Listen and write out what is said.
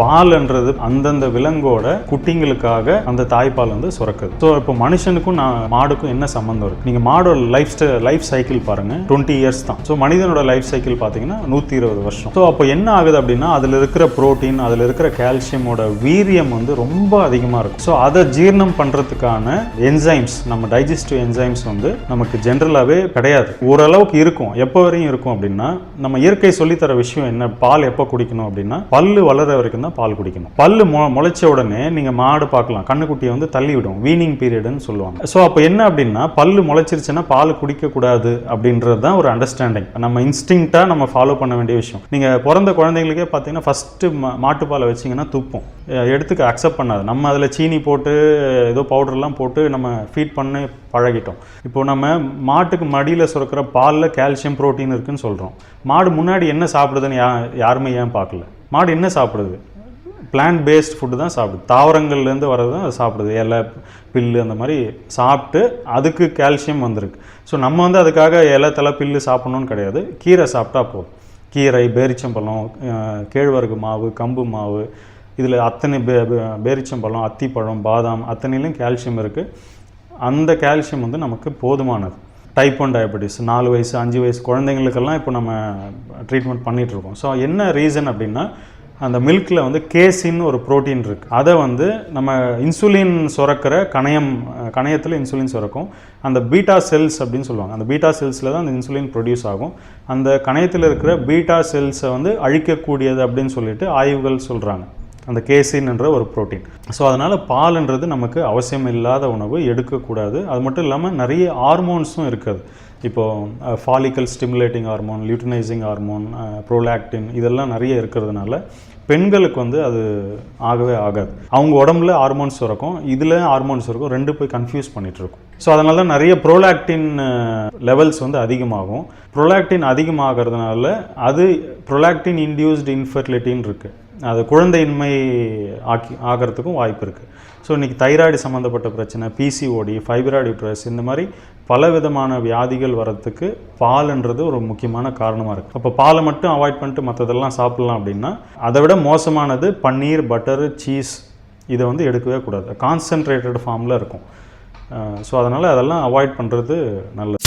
பால்ன்றது அந்தந்த விலங்கோட குட்டிங்களுக்காக அந்த தாய்ப்பால் வந்து சுரக்குது. ஸோ இப்போ மனுஷனுக்கும் மாடுக்கும் என்ன சம்மந்தம் இருக்குது? நீங்கள் மாடோட லைஃப் சைக்கிள் பாருங்கள், 20 இயர்ஸ் தான். ஸோ மனிதனோட லைஃப் சைக்கிள் பார்த்தீங்கன்னா 120 வருஷம். ஸோ அப்போ என்ன ஆகுது அப்படின்னா, அதில் இருக்கிற புரோட்டீன், அதில் இருக்கிற கால்சியமோட வீரியம் வந்து ரொம்ப அதிகமாக இருக்கும். ஸோ அதை ஜீரணம் பண்ணுறதுக்கான என்சைம்ஸ், நம்ம டைஜஸ்டிவ் என்சைம்ஸ் வந்து நமக்கு ஜென்ரலாகவே கிடையாது. ஓரளவுக்கு இருக்கும். எப்போ வரையும் இருக்கும் அப்படின்னா, நம்ம இயற்கை சொல்லித்தர விஷயம் என்ன, பால் எப்போ குடிக்கணும் அப்படின்னா, பல்லு வளர வரைக்கும் பால் குடிக்கணும். பல்லு முளைச்ச உடனே நீங்க மாடு பார்க்கலாம், கண்ணுக்குட்டியை வந்து தள்ளி விடும், வீனிங் பீரியட்னு சொல்லுவாங்க. ஸோ அப்போ என்ன அப்படின்னா, பல்லு முளைச்சிருச்சுன்னா பால் குடிக்க கூடாது அப்படின்றது தான் ஒரு அண்டர்ஸ்டாண்டிங். நம்ம இன்ஸ்டிங்க்டா நம்ம ஃபாலோ பண்ண வேண்டிய விஷயம். நீங்க பிறந்த குழந்தைங்களுக்கே பார்த்தீங்கன்னா ஃபர்ஸ்ட் மாட்டுப்பாலை வச்சிங்கன்னா துப்பும், எடுத்துக்க அக்செப்ட் பண்ணாது. நம்ம அதில் சீனி போட்டு ஏதோ பவுடர்லாம் போட்டு நம்ம ஃபீட் பண்ணி பழகிட்டோம். இப்போ நம்ம மாட்டுக்கு மடியில் சுரக்கிற பாலில் கால்சியம் புரோட்டீன் இருக்குன்னு சொல்கிறோம். மாடு முன்னாடி என்ன சாப்பிடுதுன்னு யாருமே ஏன் பார்க்கல? மாடு என்ன சாப்பிடுது? பிளான்ட் பேஸ்ட் ஃபுட்டு தான் சாப்பிடுது. தாவரங்கள்லேருந்து வர்றது தான் அது சாப்பிடுது. இலை, பில்லு அந்த மாதிரி சாப்பிட்டு அதுக்கு கால்சியம் வந்திருக்கு. ஸோ நம்ம வந்து அதுக்காக இலை, தலை, பில்லு சாப்பிட்ணுன்னு கிடையாது. கீரை சாப்பிட்டா போதும். கீரை, பேரிச்சம்பழம், கேழ்வரகு மாவு, கம்பு மாவு, இதில் அத்தனை பேரிச்சம்பழம், அத்திப்பழம், பாதாம் அத்தனையிலும் கால்சியம் இருக்குது. அந்த கால்சியம் வந்து நமக்கு போதுமானது. டைப் 1 டயபெட்டிஸ் 4 வயசு 5 வயசு குழந்தைங்களுக்கெல்லாம் இப்போ நம்ம ட்ரீட்மெண்ட் பண்ணிகிட்ருக்கோம். ஸோ என்ன ரீசன் அப்படின்னா, அந்த மில்கில் வந்து கேசின்னு ஒரு ப்ரோட்டீன் இருக்குது. அதை வந்து நம்ம இன்சுலின் சுரக்கிற கணையத்தில் இன்சுலின் சுரக்கும். அந்த பீட்டா செல்ஸ் அப்படின்னு சொல்லுவாங்க. அந்த பீட்டா செல்ஸில் தான் அந்த இன்சுலின் ப்ரொடியூஸ் ஆகும். அந்த கணையத்தில் இருக்கிற பீட்டா செல்ஸை வந்து அழிக்கக்கூடியது அப்படின்னு சொல்லிட்டு ஆய்வுகள் சொல்கிறாங்க, அந்த கேசின்ன்ற ஒரு ப்ரோட்டீன். ஸோ அதனால் பால்ன்றது நமக்கு அவசியம் இல்லாத உணவு, எடுக்கக்கூடாது. அது மட்டும் இல்லாமல் நிறைய ஹார்மோன்ஸும் இருக்குது. இப்போது follicle stimulating hormone, luteinising hormone, prolactin, இதெல்லாம் நிறைய இருக்கிறதுனால பெண்களுக்கு வந்து அது ஆகவே ஆகாது. அவங்க உடம்புல ஹார்மோன்ஸ் இருக்கும், இதில் ஹார்மோன்ஸ் இருக்கும், ரெண்டு போய் கன்ஃபியூஸ் பண்ணிகிட்ருக்கும். ஸோ அதனால தான் நிறைய ப்ரோலாக்டின் லெவல்ஸ் வந்து அதிகமாகும். ப்ரோலாக்டின் அதிகமாகிறதுனால அது ப்ரோலாக்டின் இன்டியூஸ்டு இன்ஃபெர்டிலிட்டின்னு இருக்குது. அது குழந்தையின்மை ஆகிறதுக்கும் வாய்ப்பு இருக்குது. ஸோ இன்றைக்கி தைராய்டு சம்மந்தப்பட்ட பிரச்சனை, பிசிஓடி, ஃபைப்ராய்டு யூட்ரஸ், இந்த மாதிரி பல விதமான வியாதிகள் வரத்துக்கு பால்ன்றது ஒரு முக்கியமான காரணமாக இருக்குது. அப்போ பாலை மட்டும் அவாய்ட் பண்ணிட்டு மற்றதெல்லாம் சாப்பிட்லாம் அப்படின்னா, அதை விட மோசமானது பன்னீர், பட்டரு, சீஸ், இதை வந்து எடுக்கவே கூடாது. கான்சன்ட்ரேட்டட் ஃபார்மில் இருக்கும். ஸோ அதனால் அதெல்லாம் அவாய்ட் பண்ணுறது நல்லது.